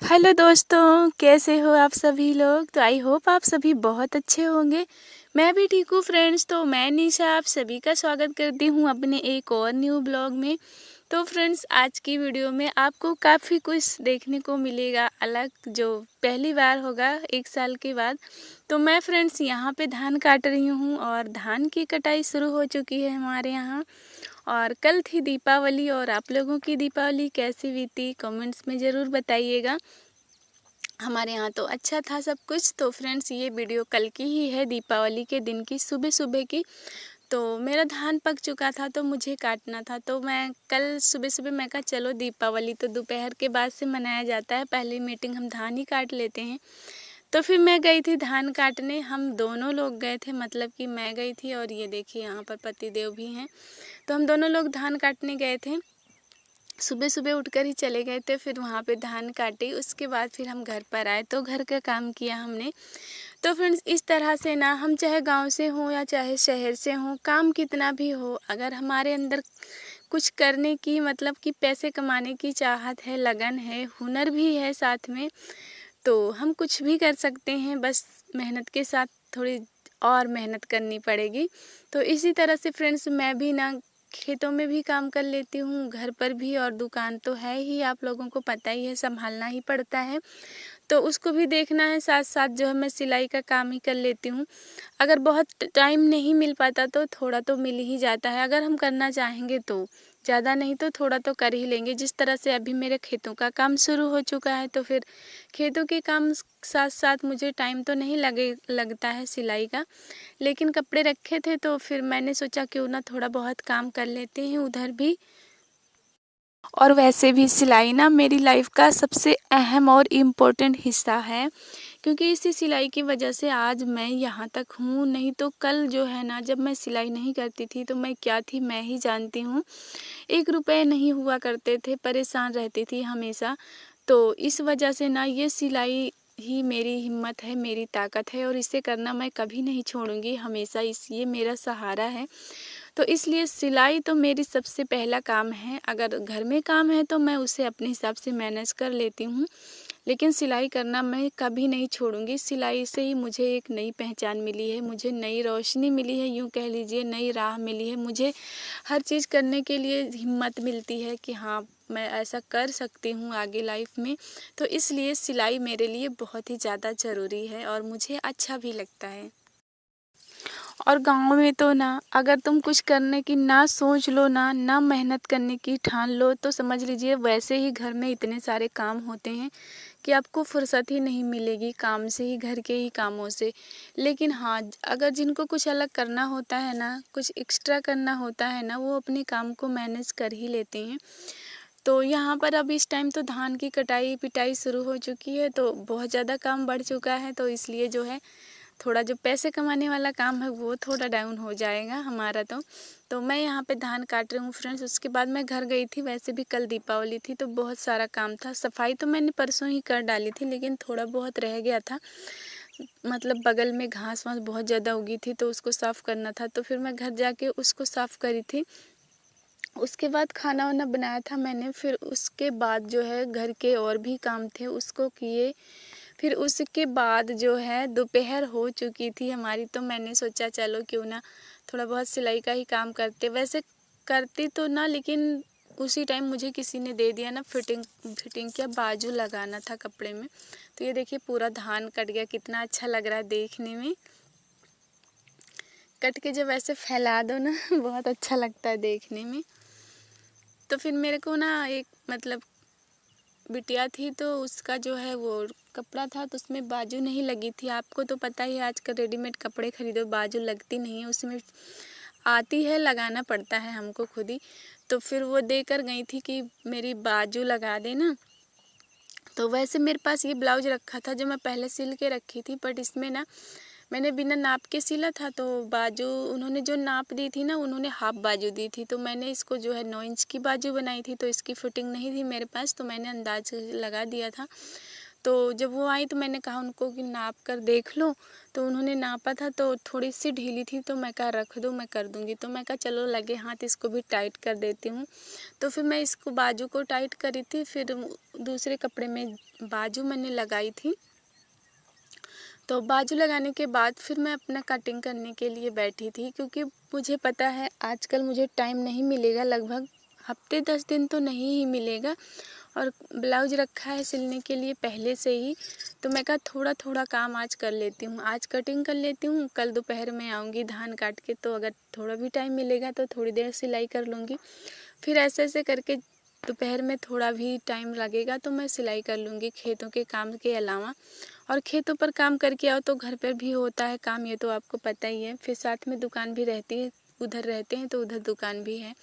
Hello दोस्तों, कैसे हो आप सभी लोग। तो आई होप आप सभी बहुत अच्छे होंगे। मैं भी ठीक हूँ फ्रेंड्स। तो मैं निशा आप सभी का स्वागत करती हूँ अपने एक और न्यू ब्लॉग में। तो फ्रेंड्स, आज की वीडियो में आपको काफ़ी कुछ देखने को मिलेगा अलग, जो पहली बार होगा 1 साल के बाद। तो मैं फ्रेंड्स यहाँ पे धान काट रही हूँ और धान की कटाई शुरू हो चुकी है हमारे यहाँ। और कल थी दीपावली, और आप लोगों की दीपावली कैसी बीती कमेंट्स में ज़रूर बताइएगा। हमारे यहाँ तो अच्छा था सब कुछ। तो फ्रेंड्स, ये वीडियो कल की ही है, दीपावली के दिन की सुबह सुबह की। तो मेरा धान पक चुका था तो मुझे काटना था, तो मैं कल सुबह सुबह मैं कहा चलो दीपावली तो दोपहर के बाद से मनाया जाता है, पहली मीटिंग हम धान ही काट लेते हैं। तो फिर मैं गई थी धान काटने, हम दोनों लोग गए थे, मतलब कि मैं गई थी और ये देखिए यहाँ पर पति देव भी हैं। तो हम दोनों लोग धान काटने गए थे, सुबह सुबह उठकर ही चले गए थे। फिर वहाँ पे धान काटी, उसके बाद फिर हम घर पर आए तो घर का काम किया हमने। तो फ्रेंड्स, इस तरह से ना, हम चाहे गांव से हों या चाहे शहर से हों, काम कितना भी हो, अगर हमारे अंदर कुछ करने की, मतलब कि पैसे कमाने की चाहत है, लगन है, हुनर भी है साथ में, तो हम कुछ भी कर सकते हैं। बस मेहनत के साथ थोड़ी और मेहनत करनी पड़ेगी। तो इसी तरह से फ्रेंड्स, मैं भी ना खेतों में भी काम कर लेती हूँ, घर पर भी, और दुकान तो है ही, आप लोगों को पता ही है, संभालना ही पड़ता है। तो उसको भी देखना है, साथ साथ जो है मैं सिलाई का काम ही कर लेती हूँ। अगर बहुत टाइम नहीं मिल पाता तो थोड़ा तो मिल ही जाता है, अगर हम करना चाहेंगे तो। ज़्यादा नहीं तो थोड़ा तो कर ही लेंगे। जिस तरह से अभी मेरे खेतों का काम शुरू हो चुका है, तो फिर खेतों के काम साथ साथ मुझे टाइम तो नहीं लगता है सिलाई का, लेकिन कपड़े रखे थे तो फिर मैंने सोचा क्यों ना थोड़ा बहुत काम कर लेते हैं उधर भी। और वैसे भी सिलाई ना मेरी लाइफ का सबसे अहम और इम्पोर्टेंट हिस्सा है, क्योंकि इसी सिलाई की वजह से आज मैं यहाँ तक हूँ। नहीं तो कल जो है ना, जब मैं सिलाई नहीं करती थी तो मैं क्या थी मैं ही जानती हूँ। 1 रुपए नहीं हुआ करते थे, परेशान रहती थी हमेशा। तो इस वजह से ना, ये सिलाई ही मेरी हिम्मत है, मेरी ताकत है, और इसे करना मैं कभी नहीं छोड़ूंगी, हमेशा इस ये मेरा सहारा है। तो इसलिए सिलाई तो मेरी सबसे पहला काम है। अगर घर में काम है तो मैं उसे अपने हिसाब से मैनेज कर लेती हूँ, लेकिन सिलाई करना मैं कभी नहीं छोड़ूंगी। सिलाई से ही मुझे एक नई पहचान मिली है, मुझे नई रोशनी मिली है, यूँ कह लीजिए नई राह मिली है। मुझे हर चीज़ करने के लिए हिम्मत मिलती है कि हाँ, मैं ऐसा कर सकती हूँ आगे लाइफ में। तो इसलिए सिलाई मेरे लिए बहुत ही ज़्यादा ज़रूरी है और मुझे अच्छा भी लगता है। और गाँव में तो ना, अगर तुम कुछ करने की ना सोच लो ना, ना मेहनत करने की ठान लो, तो समझ लीजिए वैसे ही घर में इतने सारे काम होते हैं कि आपको फुर्सत ही नहीं मिलेगी काम से ही, घर के ही कामों से। लेकिन हाँ, अगर जिनको कुछ अलग करना होता है ना, कुछ एक्स्ट्रा करना होता है ना, वो अपने काम को मैनेज कर ही लेते हैं। तो यहाँ पर अब इस टाइम तो धान की कटाई पिटाई शुरू हो चुकी है, तो बहुत ज़्यादा काम बढ़ चुका है। तो इसलिए जो है, थोड़ा जो पैसे कमाने वाला काम है वो थोड़ा डाउन हो जाएगा हमारा। तो मैं यहाँ पे धान काट रही हूँ फ्रेंड्स। उसके बाद मैं घर गई थी, वैसे भी कल दीपावली थी तो बहुत सारा काम था। सफाई तो मैंने परसों ही कर डाली थी, लेकिन थोड़ा बहुत रह गया था, मतलब बगल में घास वास बहुत ज़्यादा उगी थी तो उसको साफ़ करना था। तो फिर मैं घर जाके उसको साफ़ करी थी। उसके बाद खाना वाना बनाया था मैंने। फिर उसके बाद जो है घर के और भी काम थे, उसको किए। फिर उसके बाद जो है दोपहर हो चुकी थी हमारी, तो मैंने सोचा चलो क्यों ना थोड़ा बहुत सिलाई का ही काम करते। वैसे करती तो ना, लेकिन उसी टाइम मुझे किसी ने दे दिया ना, फिटिंग फिटिंग क्या बाजू लगाना था कपड़े में। तो ये देखिए पूरा धान कट गया, कितना अच्छा लग रहा है देखने में। कट के जब ऐसे फैला दो ना बहुत अच्छा लगता है देखने में। तो फिर मेरे को ना एक, मतलब बिटिया थी, तो उसका जो है वो कपड़ा था, तो उसमें बाजू नहीं लगी थी। आपको तो पता ही है, आजकल रेडीमेड कपड़े खरीदो बाजू लगती नहीं है, उसमें आती है, लगाना पड़ता है हमको खुद ही। तो फिर वो देकर गई थी कि मेरी बाजू लगा देना। तो वैसे मेरे पास ये ब्लाउज रखा था जो मैं पहले सिल के रखी थी, बट इसमें ना मैंने बिना नाप के सिला था। तो बाजू उन्होंने जो नाप दी थी ना, उन्होंने हाफ बाजू दी थी। तो मैंने इसको जो है 9 इंच की बाजू बनाई थी, तो इसकी फिटिंग नहीं थी मेरे पास, तो मैंने अंदाज लगा दिया था। तो जब वो आई तो मैंने कहा उनको कि नाप कर देख लो, तो उन्होंने नापा था तो थोड़ी सी ढीली थी, तो मैं कहा रख दो मैं कर दूँगी। तो मैं कहा चलो लगे हाथ इसको भी टाइट कर देती हूँ। तो फिर मैं इसको बाजू को टाइट करी थी, फिर दूसरे कपड़े में बाजू मैंने लगाई थी। तो बाजू लगाने के बाद फिर मैं अपना कटिंग करने के लिए बैठी थी, क्योंकि मुझे पता है आजकल मुझे टाइम नहीं मिलेगा, लगभग हफ्ते 10 दिन तो नहीं ही मिलेगा। और ब्लाउज रखा है सिलने के लिए पहले से ही, तो मैं कहा थोड़ा थोड़ा काम आज कर लेती हूँ, आज कटिंग कर लेती हूँ, कल दोपहर में आऊँगी धान काट के, तो अगर थोड़ा भी टाइम मिलेगा तो थोड़ी देर सिलाई कर लूँगी। फिर ऐसे ऐसे करके दोपहर में थोड़ा भी टाइम लगेगा तो मैं सिलाई कर लूँगी खेतों के काम के अलावा। और खेतों पर काम करके आओ तो घर पर भी होता है काम, ये तो आपको पता ही है। फिर साथ में दुकान भी रहती है, उधर रहते हैं तो उधर दुकान भी है।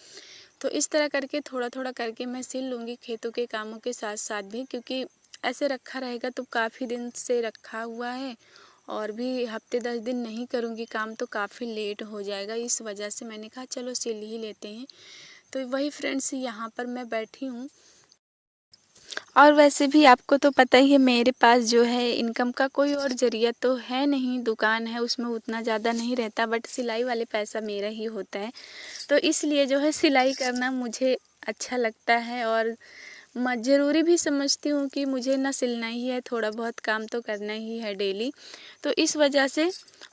तो इस तरह करके थोड़ा थोड़ा करके मैं सिल लूँगी खेतों के कामों के साथ साथ भी, क्योंकि ऐसे रखा रहेगा तो काफ़ी दिन से रखा हुआ है और भी हफ्ते 10 दिन नहीं करूँगी काम तो काफ़ी लेट हो जाएगा। इस वजह से मैंने कहा चलो सिल ही लेते हैं। तो वही फ्रेंड्स, यहाँ पर मैं बैठी हूँ। और वैसे भी आपको तो पता ही है मेरे पास जो है इनकम का कोई और ज़रिया तो है नहीं, दुकान है उसमें उतना ज़्यादा नहीं रहता, बट सिलाई वाले पैसा मेरा ही होता है। तो इसलिए जो है सिलाई करना मुझे अच्छा लगता है और मैं ज़रूरी भी समझती हूँ कि मुझे ना सिलना ही है, थोड़ा बहुत काम तो करना ही है डेली। तो इस वजह से,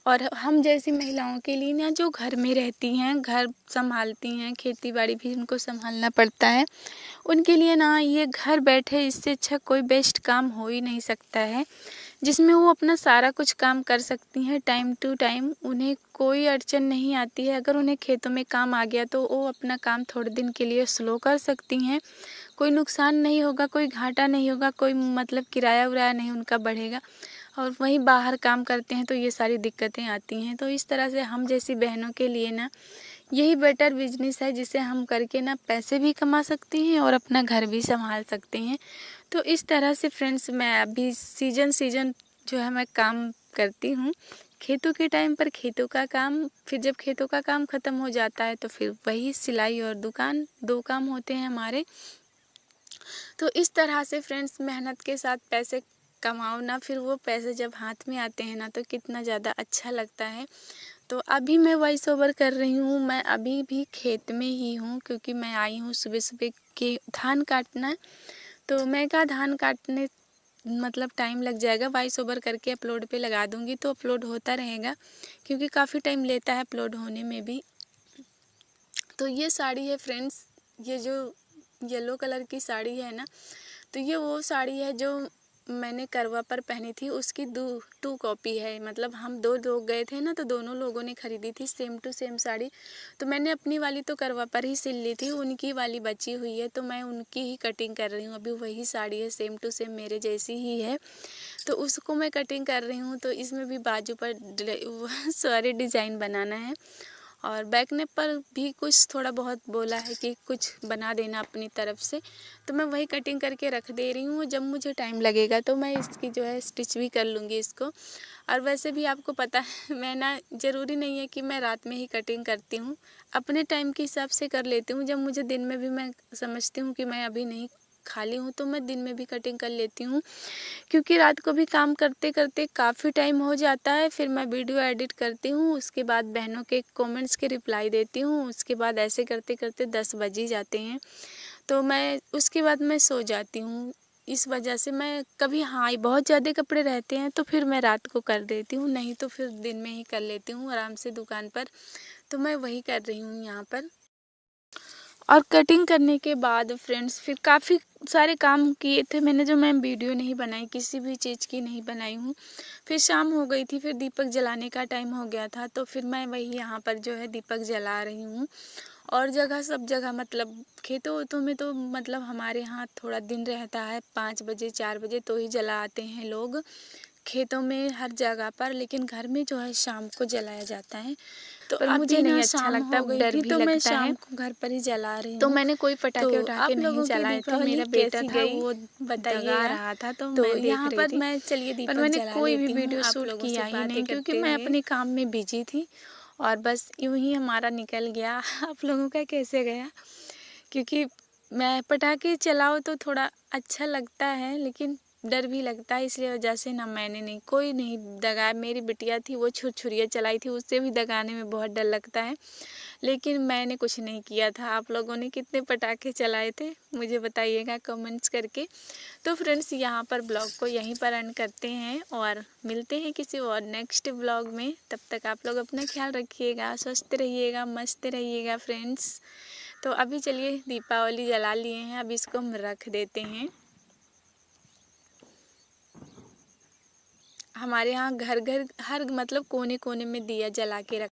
और हम जैसी महिलाओं के लिए ना जो घर में रहती हैं, घर संभालती हैं, खेती बाड़ी भी उनको संभालना पड़ता है, उनके लिए ना ये घर बैठे इससे अच्छा कोई बेस्ट काम हो ही नहीं सकता है, जिसमें वो अपना सारा कुछ काम कर सकती हैं टाइम टू टाइम, उन्हें कोई अड़चन नहीं आती है। अगर उन्हें खेतों में काम आ गया तो वो अपना काम थोड़े दिन के लिए स्लो कर सकती हैं, कोई नुकसान नहीं होगा, कोई घाटा नहीं होगा, कोई मतलब किराया उराया नहीं उनका बढ़ेगा। और वहीं बाहर काम करते हैं तो ये सारी दिक्कतें आती हैं। तो इस तरह से हम जैसी बहनों के लिए ना यही बेटर बिजनेस है, जिसे हम करके ना पैसे भी कमा सकते हैं और अपना घर भी संभाल सकते हैं। तो इस तरह से फ्रेंड्स मैं अभी सीजन जो है मैं काम करती हूँ। खेतों के टाइम पर खेतों का काम, फिर जब खेतों का काम ख़त्म हो जाता है तो फिर वही सिलाई और दुकान, 2 काम होते हैं हमारे। तो इस तरह से फ्रेंड्स मेहनत के साथ पैसे कमाओ ना, फिर वो पैसे जब हाथ में आते हैं ना तो कितना ज़्यादा अच्छा लगता है। तो अभी मैं वॉइस ओवर कर रही हूँ, मैं अभी भी खेत में ही हूँ, क्योंकि मैं आई हूँ सुबह सुबह के धान काटना। तो मैं कहा धान काटने मतलब टाइम लग जाएगा, वॉइस ओवर करके अपलोड पे लगा दूँगी तो अपलोड होता रहेगा, क्योंकि काफ़ी टाइम लेता है अपलोड होने में भी। तो ये साड़ी है फ्रेंड्स, ये जो येलो कलर की साड़ी है ना, तो ये वो साड़ी है जो मैंने करवा पर पहनी थी, उसकी 2 कॉपी है। मतलब हम 2 लोग गए थे ना, तो दोनों लोगों ने खरीदी थी सेम टू सेम साड़ी। तो मैंने अपनी वाली तो करवा पर ही सिल ली थी, उनकी वाली बची हुई है तो मैं उनकी ही कटिंग कर रही हूँ। अभी वही साड़ी है, सेम टू सेम मेरे जैसी ही है, तो उसको मैं कटिंग कर रही हूँ। तो इसमें भी बाजू पर सॉरी डिज़ाइन बनाना है, और बैक नेक पर भी कुछ थोड़ा बहुत बोला है कि कुछ बना देना अपनी तरफ से, तो मैं वही कटिंग करके रख दे रही हूँ। जब मुझे टाइम लगेगा तो मैं इसकी जो है स्टिच भी कर लूँगी इसको। और वैसे भी आपको पता है मैं ना, ज़रूरी नहीं है कि मैं रात में ही कटिंग करती हूँ, अपने टाइम के हिसाब से कर लेती हूँ। जब मुझे दिन में भी मैं समझती हूँ कि मैं अभी नहीं खाली हूँ तो मैं दिन में भी कटिंग कर लेती हूँ, क्योंकि रात को भी काम करते करते काफ़ी टाइम हो जाता है। फिर मैं वीडियो एडिट करती हूँ, उसके बाद बहनों के कमेंट्स के रिप्लाई देती हूँ, उसके बाद ऐसे करते करते 10 बज ही जाते हैं। तो मैं उसके बाद मैं सो जाती हूँ। इस वजह से मैं कभी, हाँ बहुत ज़्यादा कपड़े रहते हैं तो फिर मैं रात को कर देती हूँ, नहीं तो फिर दिन में ही कर लेती हूँ आराम से दुकान पर। तो मैं वही कर रही हूँ यहाँ पर। और कटिंग करने के बाद फ्रेंड्स फिर काफ़ी सारे काम किए थे मैंने, जो मैं वीडियो नहीं बनाई, किसी भी चीज़ की नहीं बनाई हूँ। फिर शाम हो गई थी, फिर दीपक जलाने का टाइम हो गया था, तो फिर मैं वही यहाँ पर जो है दीपक जला रही हूँ। और जगह सब जगह मतलब खेतों वेतों में तो मतलब हमारे यहाँ थोड़ा दिन रहता है, 5 बजे 4 बजे तो ही जला आते हैं लोग खेतों में हर जगह पर, लेकिन घर में जो है शाम को जलाया जाता है। तो पर मुझे नहीं अच्छा लगता, डर भी तो मैं लगता है, शाम को घर पर ही जला रही तो हूँ। मैंने कोई तो पटाखे उठा के आप नहीं लोगों की जलाए थे। दीपावली मेरा बेटा कैसी था गई वो दगा बताइएगा। रहा था तो तो मैं देख यहाँ रही पर थी, मैं चलिए पर दीपक मैंने जला कोई भी लेती हूँ वीडियो आप शूट लोगों किया से ही बातें नहीं, क्योंकि करते मैं हुए। अपने काम में बिजी थी और बस यूं ही हमारा निकल गया। आप लोगों का कैसे गया? क्योंकि मैं पटाखे चलाओ तो थोड़ा अच्छा लगता है, लेकिन डर भी लगता है, इसलिए वजह से ना मैंने नहीं, कोई नहीं दगाया। मेरी बिटिया थी वो छुरछुरियाँ चलाई थी, उससे भी दगाने में बहुत डर लगता है, लेकिन मैंने कुछ नहीं किया था। आप लोगों ने कितने पटाखे चलाए थे मुझे बताइएगा कमेंट्स करके। तो फ्रेंड्स यहाँ पर ब्लॉग को यहीं पर एंड करते हैं और मिलते हैं किसी और नेक्स्ट ब्लॉग में। तब तक आप लोग अपना ख्याल रखिएगा, स्वस्थ रहिएगा, मस्त रहिएगा फ्रेंड्स। तो अभी चलिए दीपावली जला लिए हैं, अब इसको हम रख देते हैं। हमारे यहाँ घर घर हर मतलब कोने कोने में दिया जला के रख